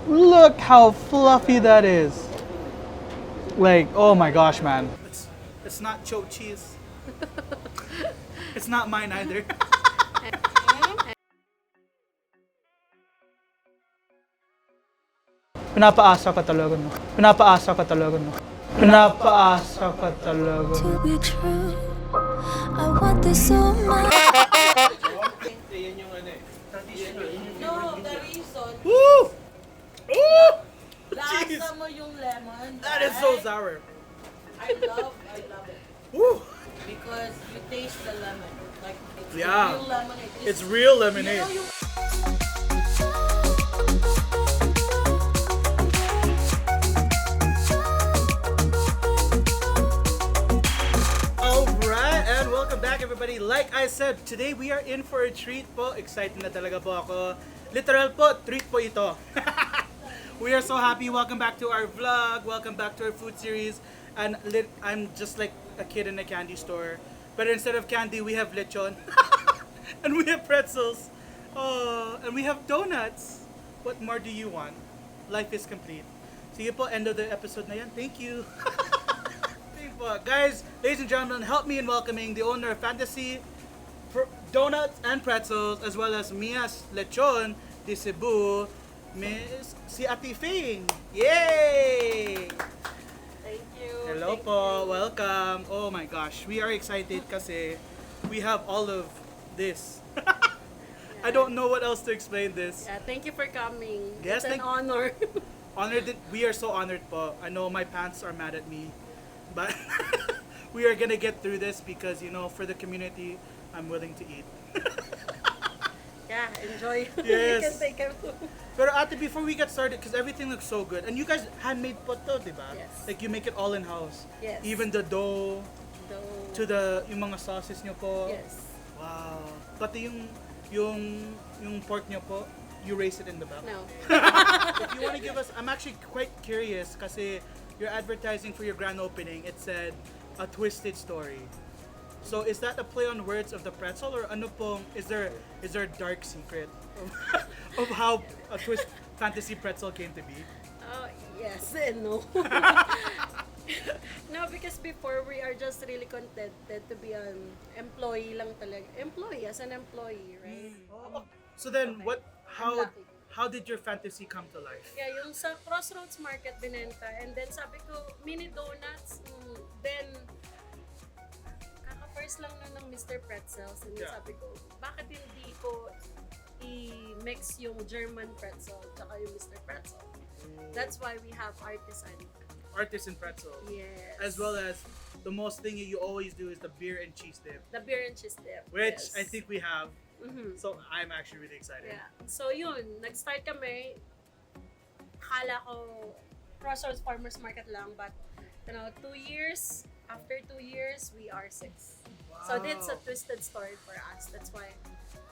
Look how fluffy that is. Like, oh my gosh, man. It's not choke cheese. It's not mine either. Pinapaasa ka talaga, no? Pinapaasa ka talaga, no? Pinapaasa ka talaga. To be true, I want this so much. No, the reason, Woo! Ooh! lasa mo yung lemon. That is so right? sour. I love it. Woo! Because you taste the lemon. Like, it's Yeah. real lemonade. It's real You lemonade. know, you Alright, and welcome back everybody. Like I said, today we are in for a treat po. Excited na talaga po ako. Literal po, treat po ito. We are so happy. Welcome back to our vlog. Welcome back to our food series. And I'm just like a kid in a candy store. But instead of candy, we have lechon. And we have pretzels. Oh, and we have donuts. What more do you want? Life is complete. Sige po, end of the episode na yan. Thank you. Guys, ladies and gentlemen, help me in welcoming the owner of Fantasy Donuts and Pretzels, as well as Mia's Lechon de Cebu, Miss si Ate Fing. Yay! Thank you. Hello Thank po, you. welcome. Oh my gosh, we are excited kasi we have all of this. I don't know what else to explain this. Yeah, thank you for coming. Yes, It's an thank- honor. We are so honored po. I know my pants are mad at me, but we are gonna get through this because, you know, for the community, I'm willing to eat. Yeah, enjoy. Yes. You can take it. Pero ate, before we get started, because everything looks so good, and you guys handmade po to, di ba? Yes. Like you make it all in house. Yes. Even the dough Though, to yung mga sauces nyo po. yes. Wow. Pati yung pork nyo po, you raise it in the back. No. If you want to give us, I'm actually quite curious kasi you're advertising for your grand opening. It said a twisted story. So is that a play on words of the pretzel, or ano pong is there a dark secret of how a twist fantasy pretzel came to be? Yes and no. No, because before we are just really contented to be an employee lang talaga. Employee, as an employee, right? So then what I'm lucky. how did your fantasy come to life? Yeah, yung sa Crossroads Market binenta, and then sabi ko, mini donuts, then kaka-first lang nun ng Mr. Pretzels, and then Yeah. sabi ko, bakit hindi ko i-mix yung German pretzel tsaka yung Mr. Pretzel? That's why we have Artisan pretzel. yes. As well as the most thing you always do is the beer and cheese dip, the beer and cheese dip. which yes. I think we have. Mhm. So I'm actually really excited. Yeah. So yun, nag-start kami. Akala ko Crossroads Farmers Market lang, but you know, after 2 years, we are 6. So it's a Wow. twisted story for us. That's why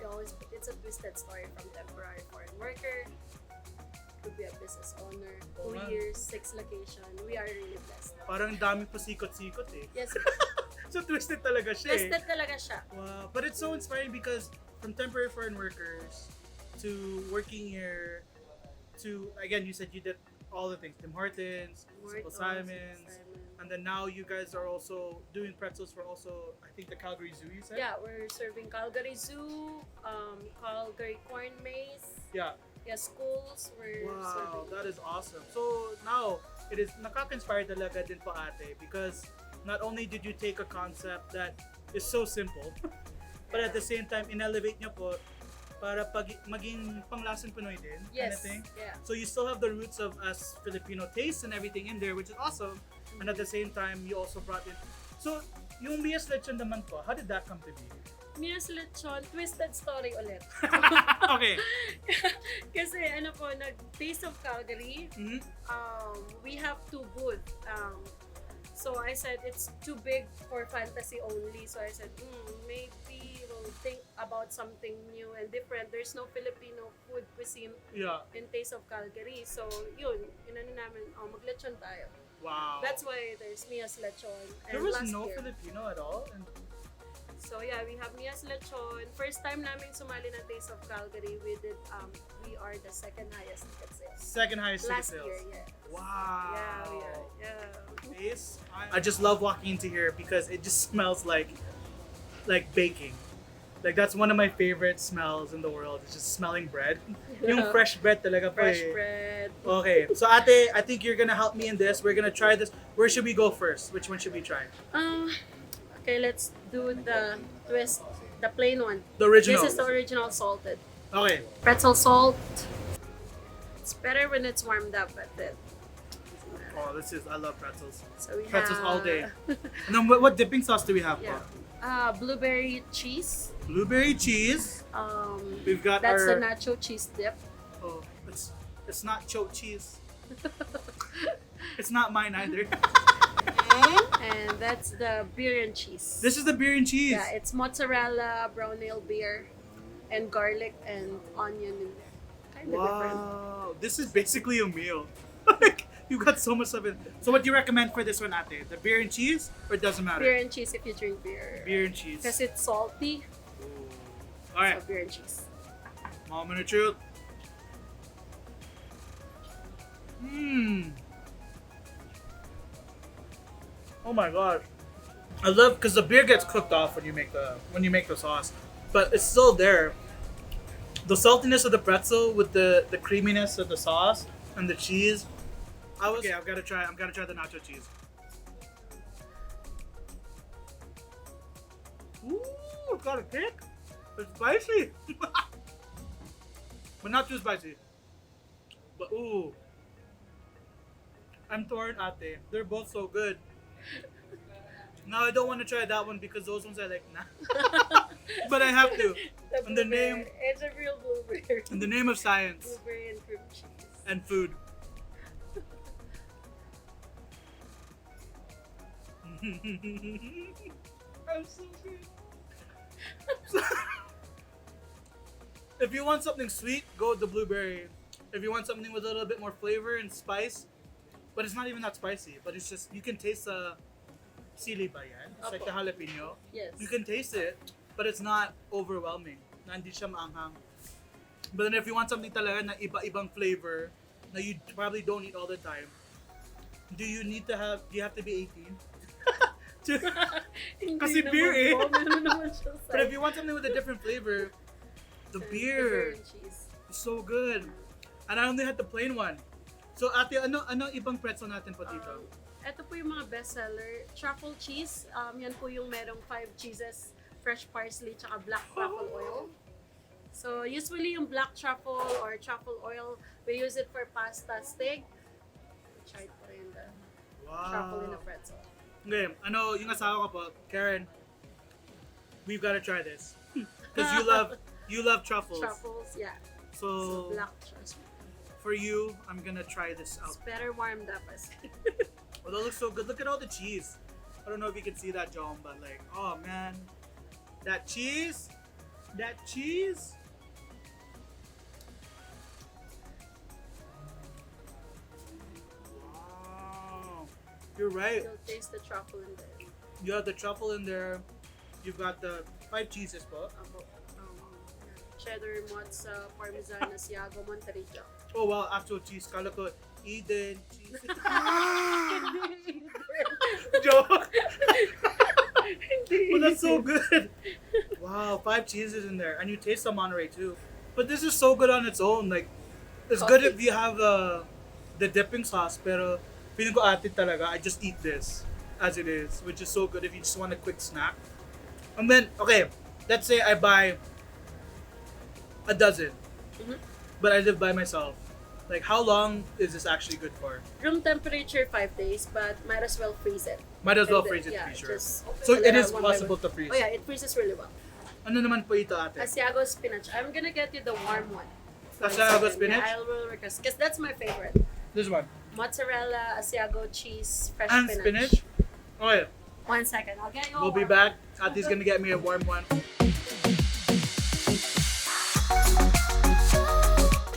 we always put it's a twisted story from temporary foreign worker to be a business owner. Oo 2 nga. years, 6 location. We are really blessed. Parang dami pa sikot-sikot eh. Yes, So twisted talaga siya eh. twisted talaga siya. Wow. But it's so inspiring because from temporary foreign workers to working here to, again, you said you did all the things. Tim Hortons, Simple Simons, and then now you guys are also doing pretzels for also, I think, the Calgary Zoo, you said? Yeah, we're serving Calgary Zoo, Calgary Corn Maze. Yeah. Yeah, schools were Wow, serving. that is awesome. So now, it is nakaka-inspire talaga din po ate because not only did you take a concept that is so simple, but at the same time, in-elevate nyo po para maging panglasang Pinoy din, kind of Yes, thing. yeah. So you still have the roots of us Filipino taste and everything in there, which is awesome. And at the same time, you also brought in. So, yung Mia's Lechon naman po, how did that come to be? Mia's Lechon, twisted story ulit. Okay. Kasi ano po, nag-Taste of Calgary, Mhm. we have 2 booth. So I said, it's too big for fantasy only. So I said, maybe we'll think about something new and different. There's no Filipino food cuisine Yeah. in Taste of Calgary. So yun, inano namin, mag-lechon tayo. Wow. That's why there's Mia's Lechon. There And was last no year, Filipino at all? And So yeah, we have Mia's lechon. First time namin sumali na Taste of Calgary. We are the second highest ticket sales. Second highest ticket Last sales. year, yes. Wow. Yeah, we are. Yeah. Taste. I just love walking into here because it just smells like baking. Like that's one of my favorite smells in the world. It's just smelling bread. Yung fresh bread talaga po Fresh eh. bread. Okay, so ate, I think you're gonna help me in this. We're gonna try this. Where should we go first? Which one should we try? Okay, let's do the twist, the plain one. The original. This is the original salted. Okay. Pretzel salt. It's better when it's warmed up, but then. Oh, I love pretzels. So we Pretzels have, all day. And then what dipping sauce do we have? Yeah. Po? Blueberry cheese. Blueberry cheese. We've got That's our. the nacho cheese dip. Oh, it's not choke cheese. It's not mine either. And that's the beer and cheese. This is the beer and cheese. Yeah, it's mozzarella, brown ale beer, and garlic and onion in there. Kind of different. Wow, this is basically a meal. Like you got so much of it. So what do you recommend for this one, ate? The beer and cheese, or it doesn't matter? Beer and cheese if you drink beer. Beer and cheese. Because it's salty. All right, So beer and cheese. moment of truth. Oh my gosh, I love because the beer gets cooked off when you make the sauce, but it's still there. The saltiness of the pretzel with the creaminess of the sauce and the cheese. I've got to try the nacho cheese. Ooh, it's got a kick. It's spicy, but not too spicy. But ooh, I'm torn, ate. They're both so good. Now I don't want to try that one because those ones I like nah. But I have to. In the name, It's a real blueberry. in the name of science Blueberry and cream cheese. and food. I'm so good. If you want something sweet, go with the blueberry. If you want something with a little bit more flavor and spice, but it's not even that spicy. But it's just you can taste the sili ba yan? It's like the jalapeno. Yes. You can taste it, but it's not overwhelming. Na hindi siya maanghang. But then if you want something talaga na iba-ibang flavor na you probably don't eat all the time, do you have to be 18? Kasi beer eh. But if you want something with a different flavor, the beer and cheese. is so good. And I only had the plain one. So ate, ano ibang pretzel natin po dito? Ito po yung mga bestseller. Truffle cheese. Yan po yung merong 5 cheeses, fresh parsley, tsaka black truffle oil. So usually yung black truffle or truffle oil, we use it for pasta steak. Try po rin the truffle in a pretzel. Okay, ano yung asawa ko po, Karen, we've got to try this. Because you love truffles. Truffles, yeah. So Black truffle. for you, I'm gonna try this out. It's better warmed up as Oh, that looks so good. Look at all the cheese. I don't know if you can see that, John, but like, oh man, that cheese. Wow, you're right. You'll taste the truffle in there. You have the truffle in there. You've got the 5 cheeses, po. Cheddar, mozza, parmesan, asiago, monterilla. Oh wow, actual cheese. Kala ko, Eden cheese. Joke. But that's so good. Wow, 5 cheeses in there, and you taste the Monterey too. But this is so good on its own. Like, it's good if you have the dipping sauce. Pero feeling ko ate talaga, I just eat this as it is, which is so good if you just want a quick snack. And then, okay, let's say I buy a dozen, but I live by myself. Like, how long is this actually good for? Room temperature 5 days, but might as well freeze it. Might as well And then, freeze it to be sure. just So fill it is out one by possible one. to freeze. Oh yeah, it freezes really well. Ano naman po ito, ate? Asiago spinach. I'm gonna get you the warm one. Asiago spinach? Yeah, I will request because that's my favorite. This one. Mozzarella, Asiago cheese, fresh And spinach. Okay, 1 second, I'll get you. a we'll be warm back. Ate's gonna get me a warm one.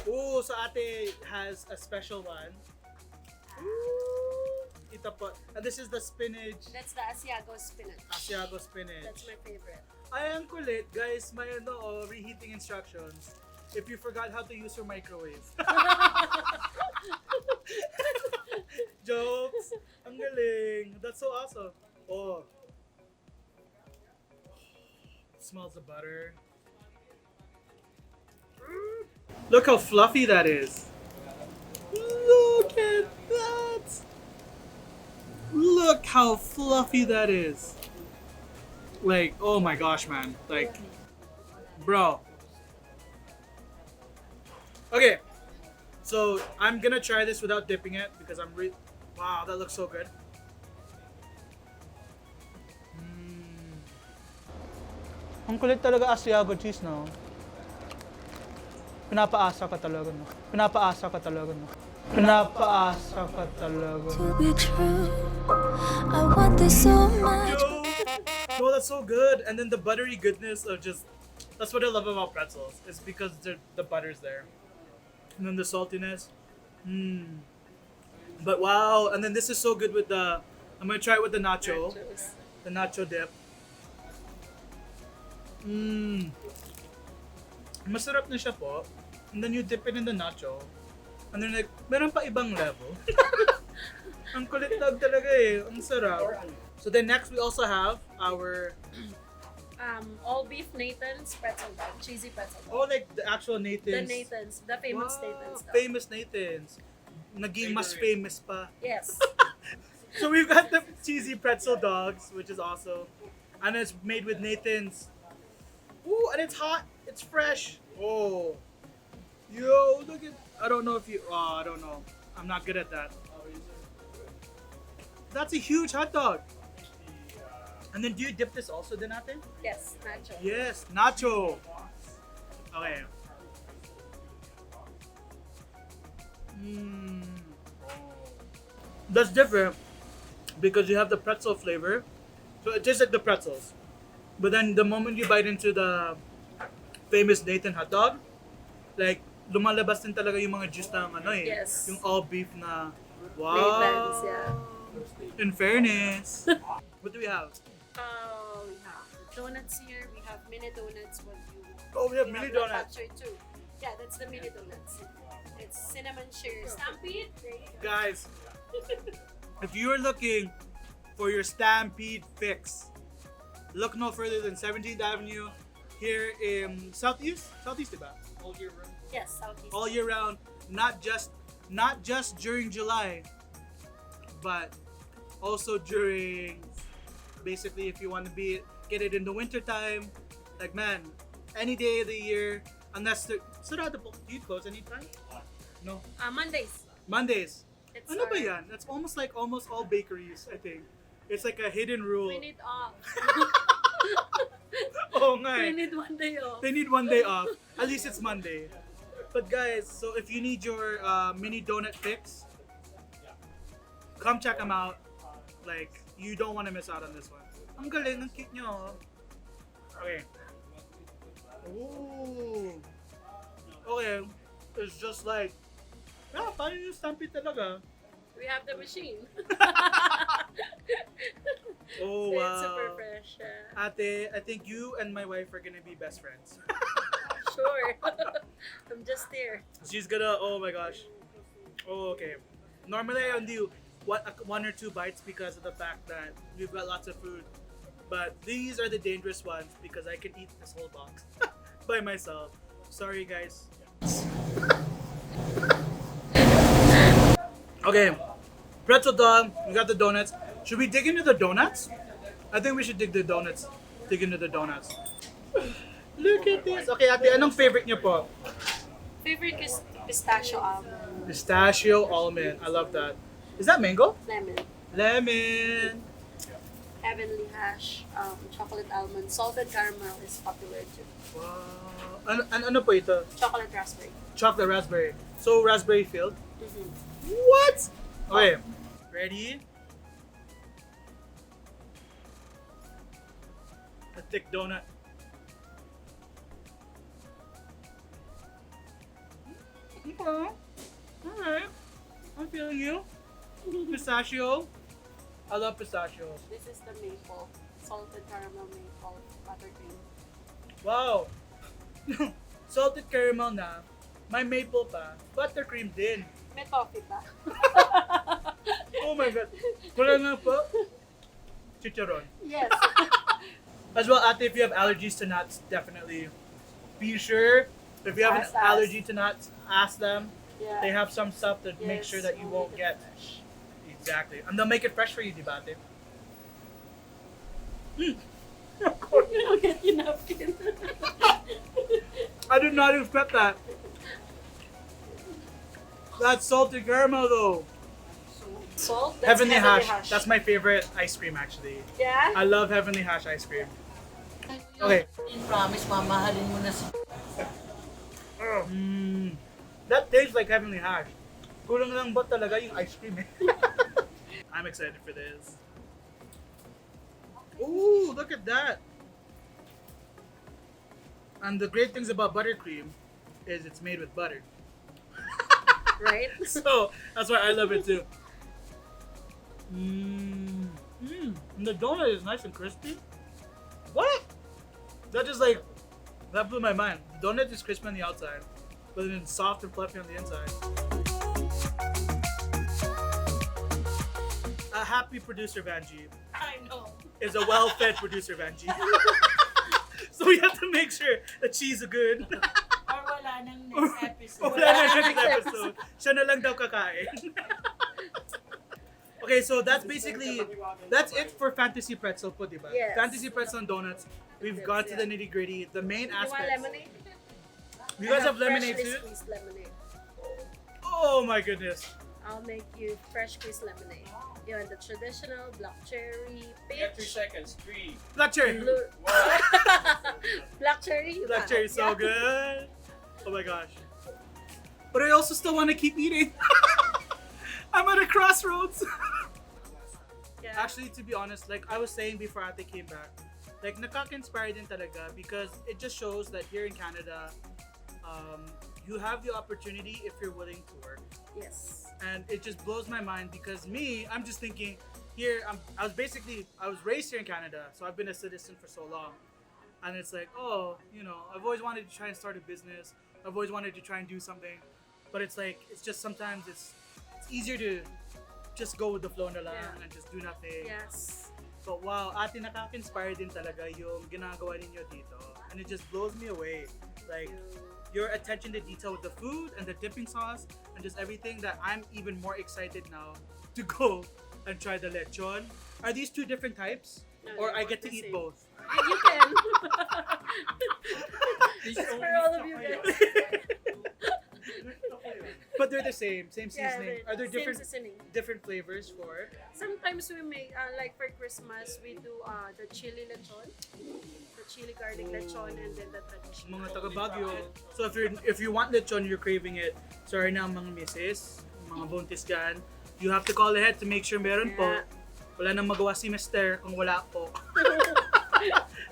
Ooh, so ate has a special one. Ooh, ito po. And this is the spinach. That's the Asiago spinach. Asiago spinach. That's my favorite. Ay, ang kulit. Guys, may reheating instructions. If you forgot how to use your microwave. Jokes. Ang galing. That's so awesome. Oh. Smells the butter. Look how fluffy that is. Look at that. Look how fluffy that is. Like, oh my gosh, man. Like, bro. Okay. So, I'm gonna try this without dipping it because wow, that looks so good. Ang kulit talaga Asiago cheese, no? Pinapaasa ka talaga, no? Pinapaasa ka talaga, no? Pinapaasa ka talaga. To be true, I want this so much. Yo! No, that's so good. And then the buttery goodness of that's what I love about pretzels. It's because the butter's there. And then the saltiness. But wow, and then this is so good with I'm gonna try it with the nacho. Nachos. The nacho dip. Masarap na siya po. And then you dip it in the nacho. And then like, meron pa ibang level. Ang kulit lang talaga eh. Ang sarap. So then next we also have our All beef Nathan's pretzel dog, cheesy pretzel dog. oh, like the actual The Nathan's. Nathan's, the famous Wow, Nathan's dog. famous Nathan's. Naging mas famous pa. Yes. So we've got the cheesy pretzel dogs, which is awesome. And it's made with Nathan's. Ooh, and it's hot. It's fresh. Oh. Yo, look at I don't know. I'm not good at that. That's a huge hot dog. And then do you dip this also, Dinate? Yes, nacho. Yes, nacho. Okay. That's different because you have the pretzel flavor. So it tastes like the pretzels. But then the moment you bite into the famous Nathan hot dog, like lumalabas din talaga yung mga juice ng Yes. yung all beef na wow. Nathan's, yeah. In fairness. What do we have? We have donuts here. We have mini donuts. Oh, we have mini the donuts. patchoy too. Yeah, that's the mini donuts. It's cinnamon sugar stampede. Guys, if you're looking for your Stampede fix, look no further than 17th Avenue here in Southeast, diba? All year round. Yes, southeast. All year round, not just during July, but also during basically if you want to get it in the winter time, like man, any day of the year, unless do you close anytime? No. Mondays. It's Ano ba our- yan? That's almost all bakeries, I think. It's like a hidden rule. We need off. Oh nga We eh. need one day off. They need one day off. At least it's Monday. But guys, so if you need your mini donut fix, come check them out. Like, you don't want to miss out on this one. Ang galing, ang cute nyo. Okay. Ooh. Okay. It's just like, parang yung stampede talaga. We have the machine. Oh, It's wow. super fresh. Ate, I think you and my wife are gonna be best friends. Sure. I'm just here. She's gonna, oh my gosh. Oh, okay. Normally I only do one or two bites because of the fact that we've got lots of food. But these are the dangerous ones because I can eat this whole box by myself. Sorry, guys. Okay. Pretzel dog. We got the donuts. Should we dig into the donuts? I think we should dig into the donuts. Look at this. Okay, ate, anong favorite niyo po? Favorite is pistachio almond. Pistachio almond. I love that. Is that mango? Lemon. Lemon. Heavenly hash. Chocolate almond. Salted caramel is popular too. Wow. Ano po ito? Chocolate raspberry. Chocolate raspberry. So raspberry filled? Mm-hmm. What? Okay. Ready? A thick donut. Okay. Alright. I'm feeling you. Pistachio. I love pistachios. This is the maple. salted caramel maple buttercream. Wow! Salted caramel na. May maple pa. Buttercream din. May toffee pa. Oh my god. Wala nga po. Chicharon. Yes. As well, ate, if you have allergies to nuts, definitely be sure. If you have an Ask us. allergy to nuts, ask them. Yeah. They have some stuff to make Yes, sure that you we'll won't make get. it fresh. Exactly. And they'll make it fresh for you, diba, ate? You don't get your napkin. I did not expect that. That's salted caramel though. Salt? That's Heavenly hash. That's my favorite ice cream actually. Yeah? I love Heavenly Hash ice cream. Okay. In promise, mamahalin mo na si... That tastes like Heavenly Hash. Kulang lang ba talaga yung ice cream eh? I'm excited for this. Ooh, look at that. And the great things about buttercream is it's made with butter. Right? So that's why I love it too. And the donut is nice and crispy. What? That just like that blew my mind. The donut is crispy on the outside, but then it's soft and fluffy on the inside. A happy producer Vanjie I know. is a well-fed producer Vanjie. So we have to make sure the cheese is good. Or wala nang next episode. Wala na siya next episode. Siya na lang daw kakain. Okay, so that's it for Fantasy Pretzel po, diba? Yes. Fantasy Pretzel and donuts. We've got to the nitty-gritty. The main You want aspects. lemonade? You guys have freshly lemonade too? squeezed lemonade. Oh my goodness. I'll make you fresh squeezed lemonade. You want the traditional black cherry, You have 3 peach, seconds. 3, Black cherry. blue. 1. Black cherry. you Black got cherry it. is so Yeah. good. Oh my gosh. But I also still want to keep eating. I'm at a crossroads. Yeah. Actually, to be honest, like I was saying before Ate came back, like nakaka-inspire din talaga because it just shows that here in Canada, you have the opportunity if you're willing to work. Yes. And it just blows my mind because me, I'm just thinking here, I was raised here in Canada, so I've been a citizen for so long. And it's like, oh, you know, I've always wanted to try and start a business. I've always wanted to try and do something. But it's like, it's just sometimes it's easier to just go with the flow na lang Yeah. and just do nothing. Yes. But wow, ate, nakaka-inspire din talaga yung ginagawa ninyo dito. And it just blows me away. Like, your attention to detail with the food and the dipping sauce and just everything that I'm even more excited now to go and try the lechon. Are these two different types? No, Or they're I get to the eat same. both? You can. Just for all of you guys. But they're the same Yeah, seasoning. Are there same different seasoning. different flavors for? Sometimes we make, like for Christmas, we do the chili lechon. The chili garlic lechon and then the traditional. Mga taga Baguio. So if you want lechon, you're craving it. Sorry na mga misis, mga buntis dyan. You have to call ahead to make sure meron po. Yeah. Wala nang magawa si Mister kung wala po.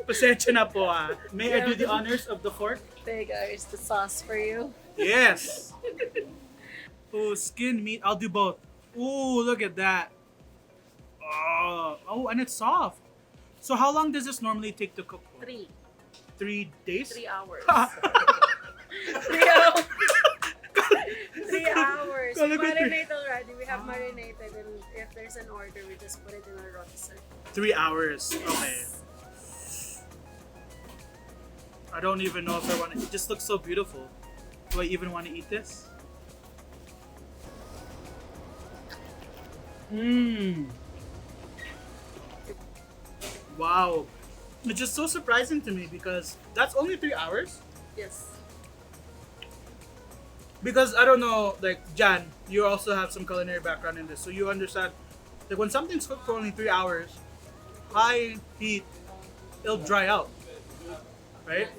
Pasensya na po ah. May I do the honors of the fork? There guys, the sauce for you. Yes! Oh, skin meat. I'll do both. Ooh, look at that. Oh, and it's soft. So how long does this normally take to cook for? 3 days? 3 hours. 3 hours. 3 hours. We Kala ko marinate already. We have marinated, and if there's an order, we just put it in a rotisser. 3 hours. Okay. I don't even know if I want to. It just looks so beautiful. Do I even want to eat this? Mmm. Wow. It's just so surprising to me because that's only 3 hours. Yes. Because I don't know, like Jan, you also have some culinary background in this, so you understand. Like when something's cooked for only 3 hours, high heat, it'll dry out, right?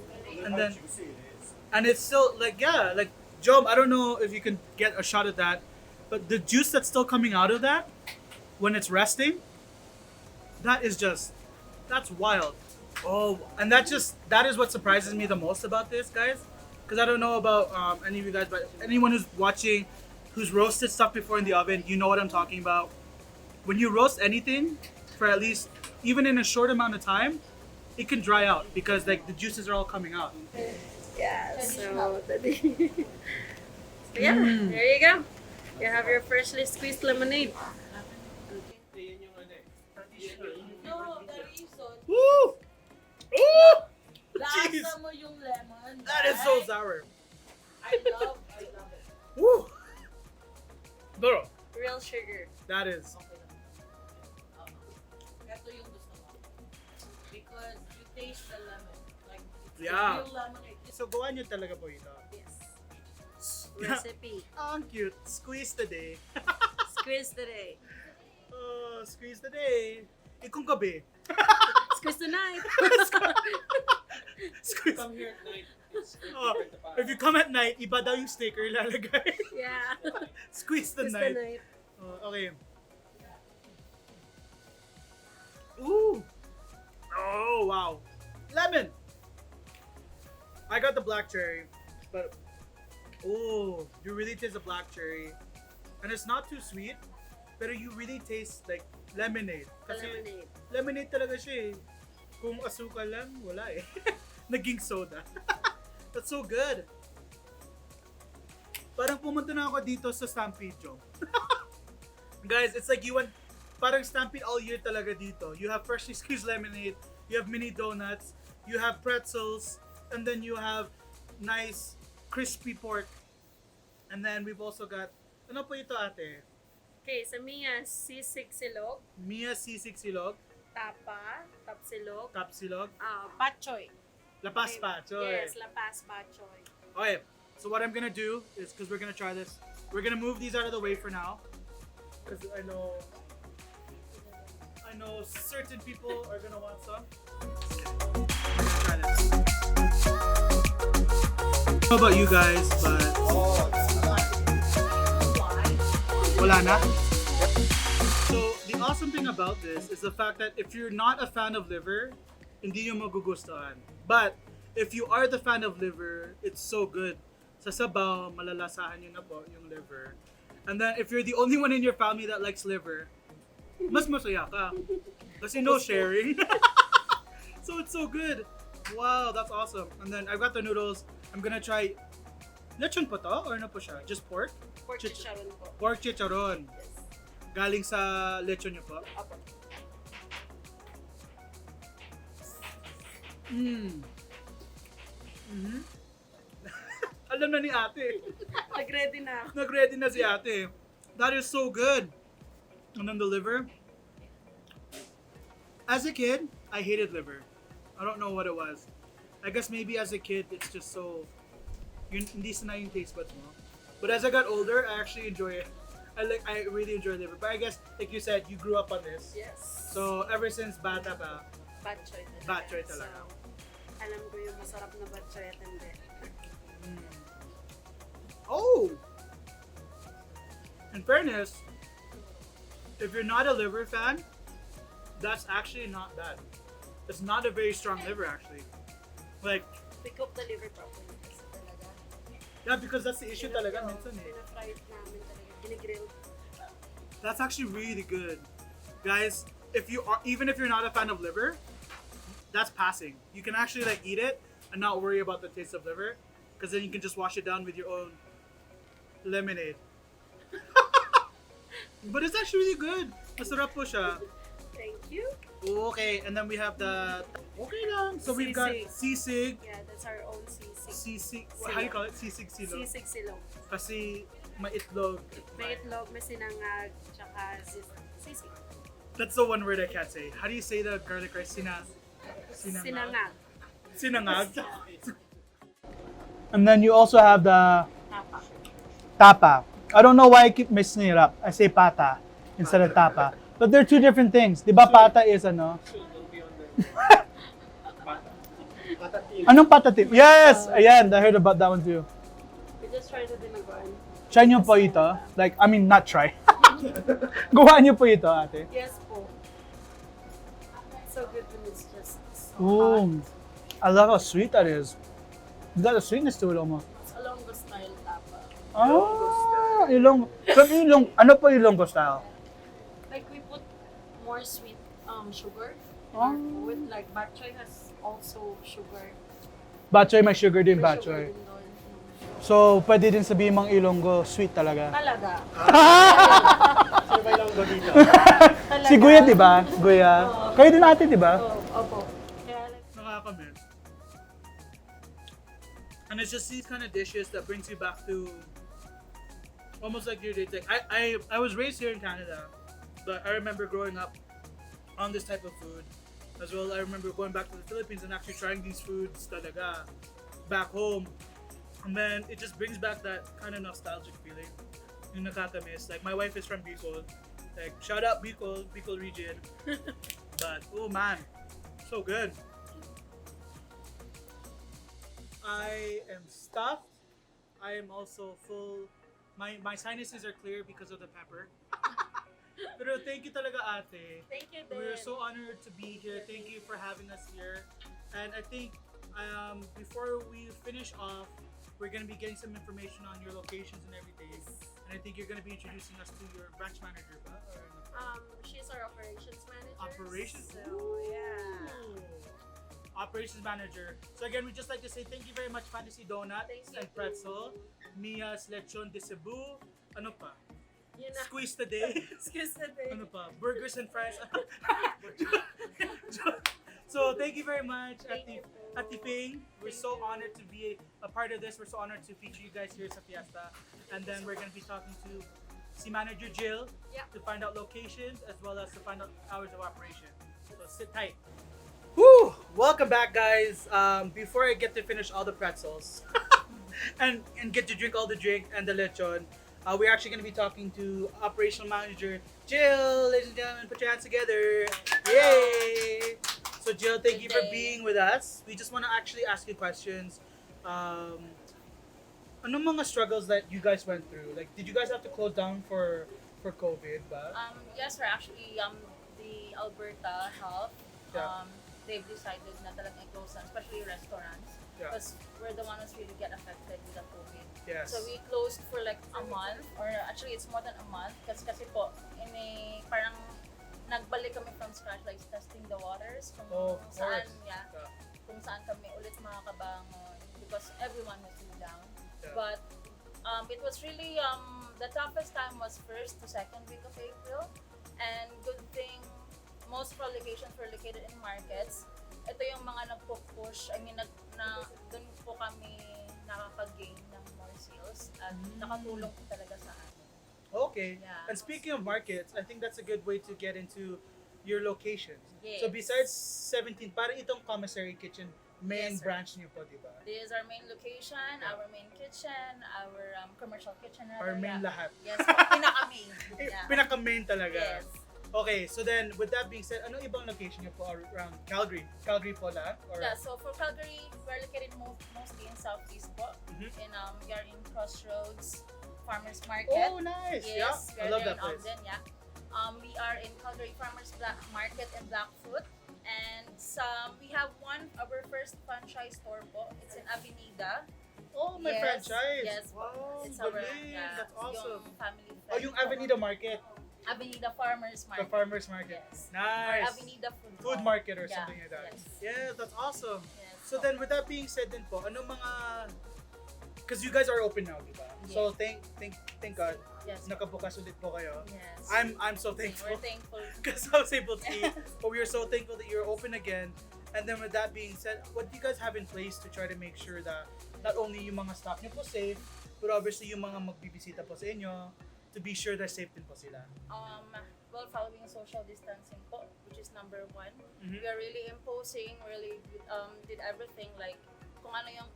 And it's still like like Job. I don't know if you can get a shot at that, but the juice that's still coming out of that when it's resting, that's wild. Oh, and that is what surprises me the most about this, guys. Because I don't know about any of you guys, but anyone who's watching, who's roasted stuff before in the oven, you know what I'm talking about. When you roast anything for at least even in a short amount of time, it can dry out because like the juices are all coming out. Yeah, so yeah, there you go. You have your freshly squeezed lemonade. No, the reason, Woo! Ooh! Jeez! lasa mo yung lemon. That is so right? sour. I love it. Woo! Bro, Real sugar. that is. Ito yung gusto ko. Because you taste the lemon. Like, it's Yeah. the real lemonade. So gawa niyo talaga po ito. Yes. Recipe. Ang cute. Squeeze today. Squeeze today. Oh, squeeze today. Ikong gabi. Squeeze tonight. Squeeze. Come here at night. It's Oh, different to if you come at night, iba daw yung sticker ilalagay. Yeah. Squeeze the Squeeze night. tonight. Oh, okay. Ooh. Oh, wow. Lemon. I got the black cherry, but oh, you really taste the black cherry. And it's not too sweet, but you really taste like lemonade. The Kasi lemonade. lemonade talaga siya eh. Kung asukal lang, wala eh. Naging soda. That's so good. Parang pumunta na ako dito sa Stampede, Joe. Guys, it's like you went, parang Stampede all year talaga dito. You have freshly squeezed lemonade, you have mini donuts, you have pretzels, and then you have nice crispy pork. And then we've also got, ano po ito ate? Okay, sa Mia, sisig silog, Mia sisig silog, tapa, tapsilog, tapsilog, pachoy. lapas pa. Yes, lapas pachoy. Okay, so what I'm gonna do is, because we're gonna try this, we're gonna move these out of the way for now. Because I know certain people are gonna want some. We're gonna try this. I don't know about you guys, but wala na. So the awesome thing about this is the fact that if you're not a fan of liver, hindi nyo magugustuhan. But if you are the fan of liver, it's so good. Sa sabaw, malalasahan nyo na po yung liver. And then if you're the only one in your family that likes liver, mas masaya ka. Kasi no sharing. So it's so good. Wow, that's awesome. And then I've got the noodles. I'm gonna try lechon po to? Or ano po siya? Just pork? Pork chicharon po. Pork chicharon. Galing sa lechon nyo po? Apo. Mm-hmm. Alam na ni ate. Nag-ready na ako. Nag-ready na si ate. That is so good. And then the liver. As a kid, I hated liver. I don't know what it was. I guess maybe as a kid, it's just so... Hindi sanay yung taste buds mo. But as I got older, I actually enjoy it. I really enjoy liver. But I guess, like you said, you grew up on this. Yes. So ever since bata pa, Batchoy talaga. Batchoy talaga. So, alam ko yung masarap na batchoy at hindi. oh! In fairness, if you're not a liver fan, that's actually not bad. It's not a very strong liver actually. Like, We cook the liver properly kasi talaga. yeah, because that's the issue talaga minsan eh. Pina-fry namin talaga. Ginigrill. That's actually really good. Guys, if you are, even if you're not a fan of liver, that's passing. You can actually like eat it and not worry about the taste of liver, because then you can just wash it down with your own lemonade. But it's actually really good. Masarap po siya. Thank you. Okay, and then we have the okay lang. So we've got sisig. Yeah, that's our own sisig. Sisig. How do you call it? Sisig silog. Sisig silog. Kasi maitlog. May itlog, may sinangag, tsaka sisig. That's the one word I can't say. How do you say the garlic rice? Sinangag. Sinangag. And then you also have the Tapa. tapa. I don't know why I keep mixing it up. I say pata instead of tapa. But they're two different things. Di ba pata is ano? Anong patatim? Yes! Ayan, I heard about that one too. We just tried the dinaguan. Try nyo po ito. Like, I mean, not try. Gawa nyo po ito, ate. Yes po. So good when it's just Ooh. I love how sweet that is. It's got a sweetness to it almost. It's Ilonggo style tapa. Ah, ano po Ilonggo style? Like we put more sweet sugar our food. Like batchoy has also sugar. Batchoy, may sugar din, May batchoy. sugar din doon. So, pwede din sabihin mang Ilonggo, sweet talaga. Talaga. Sino ba yung dito? Talaga. Si Guya, di ba? Guya. Oo. Kayo din ate, di ba? Opo. Kaya like, Nakakamiss. And it's just these kind of dishes that brings you back to almost like your days. Like I was raised here in Canada, but I remember growing up on this type of food. As well, I remember going back to the Philippines and actually trying these foods talaga back home. And then it just brings back that kind of nostalgic feeling. Yung nakakamiss. Like my wife is from Bicol. Like shout out Bicol region. But oh man, so good. I am stuffed. I am also full. My sinuses are clear because of the pepper. Pero thank you talaga ate. thank you We are din. so honored to be here. Thank you for having us here. And I think before we finish off, we're going to be getting some information on your locations and everything. And I think you're going to be introducing us to your branch manager, ba? Or She's our operations manager. Operations? So, yeah. Operations manager. So again, we'd just like to say thank you very much, Fantasy Donut Thank you. and Pretzel, Mia's Lechon de Cebu, ano pa? Yun na. Squeeze today. Excuse the day. Ano pa? Burgers and fries. So thank you very much, Thank you. Ate Ping. We're so honored to be a part of this. We're so honored to feature you guys here sa Fiesta. And then we're going to be talking to si Manager Jill Yeah. to find out locations as well as to find out hours of operation. So sit tight. Woo! Welcome back, guys. Before I get to finish all the pretzels and get to drink all the drink and the lechon, we're actually going to be talking to operational manager Jill. Ladies and gentlemen, put your hands together. Yay! So Jill, thank you for Good day. being with us. We just want to actually ask you questions. Anong mga struggles that you guys went through? Like, did you guys have to close down for COVID? Ba? Yes, sir. Actually, the Alberta Health, Yeah. they've decided na talagang i-close na, especially restaurants. Yeah. Because we're the ones really get affected with the COVID. Yes. So we closed for like a month, or actually it's more than a month, kasi po, parang nagbalik kami from scratch, like testing the waters, kung Oh, of saan, course. yeah, Yeah. kung saan kami ulit makakabangon, because everyone was really down. Yeah. But it was really, the toughest time was first to second week of April, and good thing, most of our locations were located in markets. Ito yung mga nagpo-push, doon po kami nakaka-gain ng more sales at nakatulong po talaga sa amin. Okay. Yeah. And speaking of markets, I think that's a good way to get into your locations. Yes. So besides 17, parang itong commissary kitchen, main Yes, sir. branch niyo po, di ba? This is our main location, our main kitchen, our commercial kitchen. Or main yeah. lahat? Yes, pinaka-main. Yeah. Pinaka-main talaga. Yes. Okay, so then with that being said, anong ibang location niyo po around Calgary? Calgary po lahat? Or? Yeah, so for Calgary, we're located mostly in Southeast po. Mhm. We are in Crossroads Farmers Market. Oh, nice! Yes, Yeah, I we are love there that in place. Ogden, yeah. We are in Calgary Farmers Market and Blackfoot. And we have our first franchise store po. It's in Avenida. Oh, my Yes, franchise! yes. Wow, It's our, galing! yeah, That's awesome. Yung family Oh, yung friend po. Avenida Market. Avenida Farmers The Market. farmer's market. Yes. Or Nice! Avenida Food Food Mall. market or Yeah, something like that. yes. Yeah, that's awesome. Yes. So then with that being said din po, anong mga... Because you guys are open now, di ba? So thank God, Yes. nakabukas ulit po kayo. Yes. I'm so We're thankful. thankful. Because I was able to eat. But we are so thankful that you're open again. And then with that being said, what do you guys have in place to try to make sure that not only yung mga staff niyo po safe, but obviously yung mga magbibisita po sa inyo, to be sure they're safe din po sila? Well, following social distancing po, which is number one. Mhm. We are really imposing, really did everything like kung ano yung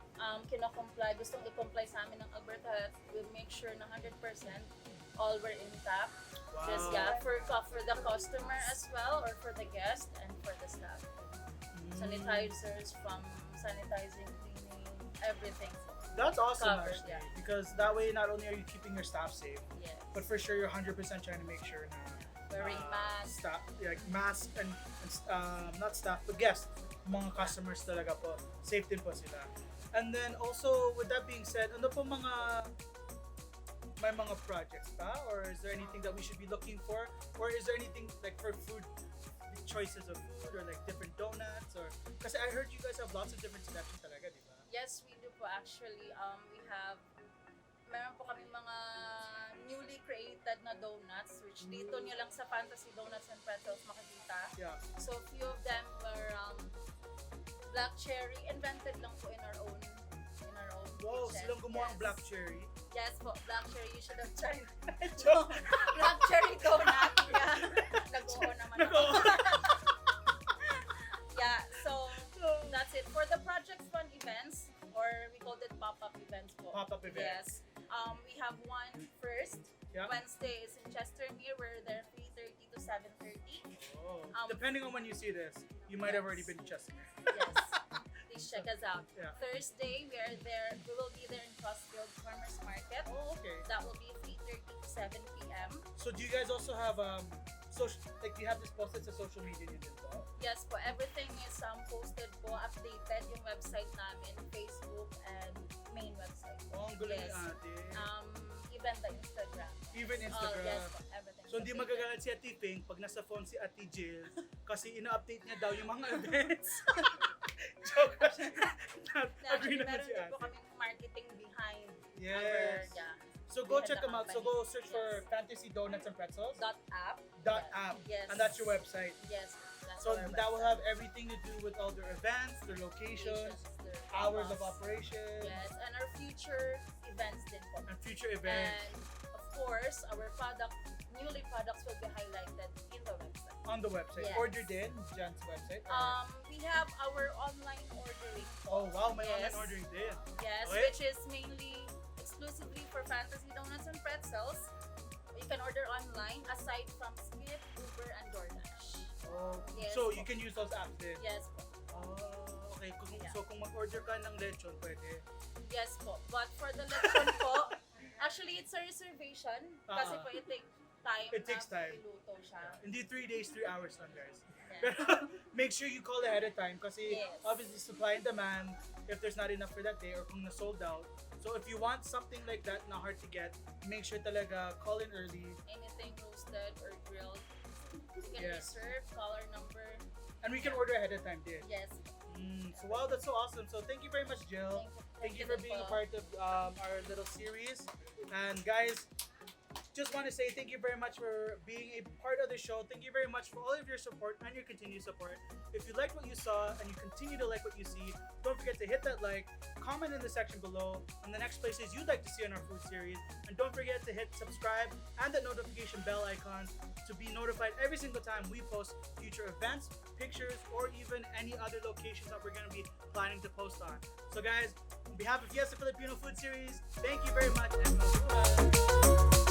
kino-comply, gustong i-comply sa amin ng Alberta Health, we'll make sure na 100% all were intact. Wow. Just yeah, for the customer as well, or for the guest and for the staff. Sanitizers from sanitizing, cleaning, everything. That's awesome Covered, actually. yeah. Because that way not only are you keeping your staff safe, Yes. but for sure you're 100% trying to make sure na Wearing masks. staff, like mask and not staff but guests, mga customers talaga po, safe din po sila. And then also with that being said, ano po may mga projects pa, or is there anything that we should be looking for, or is there anything like for food choices of food or like different donuts or kasi I heard you guys have lots of different selections talaga, di ba? Yes, we do po actually. Meron po kami mga newly created na donuts which dito nyo lang sa Fantasy Donuts and Pretzels makikita. Yeah. So few of them were black cherry, invented lang po in our own Wow, kitchen. silang gumawa ng Yes. black cherry. Yes po, black cherry. You should have tried. Joke. Black cherry donut. Yeah. Nag-oo naman ako. Yeah, so that's it. For the Project Fun events, or we called it pop-up events po. Pop-up events. Yes. We have one first. Yeah. Wednesday is in Chestermere. We're there 3:30 to 7:30. Oh. Um, Depending on when you see this, you might have yes. already been to Chestermere. Yes. Please check us out. Yeah. Thursday, we are there. We will be there in Crossfield Farmers Market. Oh, okay. That will be 3:30 to 7 p.m. So do you guys also have social, like you have this posted sa social media niyo din po? Yes po, everything is posted po, updated yung website namin, Facebook and main website. Oh, ang gulo ni Yes. ate. Even the Instagram. Even Instagram. Yes po, everything. So hindi magagalit si Ate Ping pag nasa phone si Ate Jill kasi ina-update niya daw yung mga events. Joke. Agree naman Meron si din po Ate. kaming marketing behind Yes. our, yeah, So go behind check the them out. So company. go search for Fantasy Donuts and Pretzels. .app. .app. Yes. And that's your website. Yes. That's So our that will website. have everything to do with all their events, their locations, their hours of promos. operation, Yes, and our future events din po. and future events And of course, our newly products will be highlighted in the website. on the website. Yes. Ordered in Jan's website. We have our online ordering. Oh wow, may Yes. online ordering din. Yes, Okay. which is mainly exclusively for Fantasy Donuts and Pretzels. You can order online aside from Skip, Uber, and DoorDash. Oh, Yes. so you can use those apps din. Yes po. Oh, okay. Yeah. So kung mag-order ka ng lechon, pwede. Yes po. But for the lechon po, actually it's a reservation kasi po it takes time It takes na time. iluto siya. Hindi 3 days, 3 hours lang, guys. Yeah. Pero make sure you call ahead of time kasi Yes. obviously supply and demand if there's not enough for that day or kung na-sold out. So if you want something like that na hard to get, make sure talaga call in early. Anything roasted or grilled, you can Yes. reserve, call our number. And we can order ahead of time din. Yes. So wow, that's so awesome. So thank you very much, Jill. Thank you for being a part of our little series. And guys, just want to say thank you very much for being a part of the show. Thank you very much for all of your support and your continued support. If you liked what you saw and you continue to like what you see, don't forget to hit that like, comment in the section below on the next places you'd like to see on our food series. And don't forget to hit subscribe and the notification bell icon to be notified every single time we post future events, pictures, or even any other locations that we're going to be planning to post on. So guys, on behalf of Fiesta Filipino Food Series, thank you very much and mabuhay!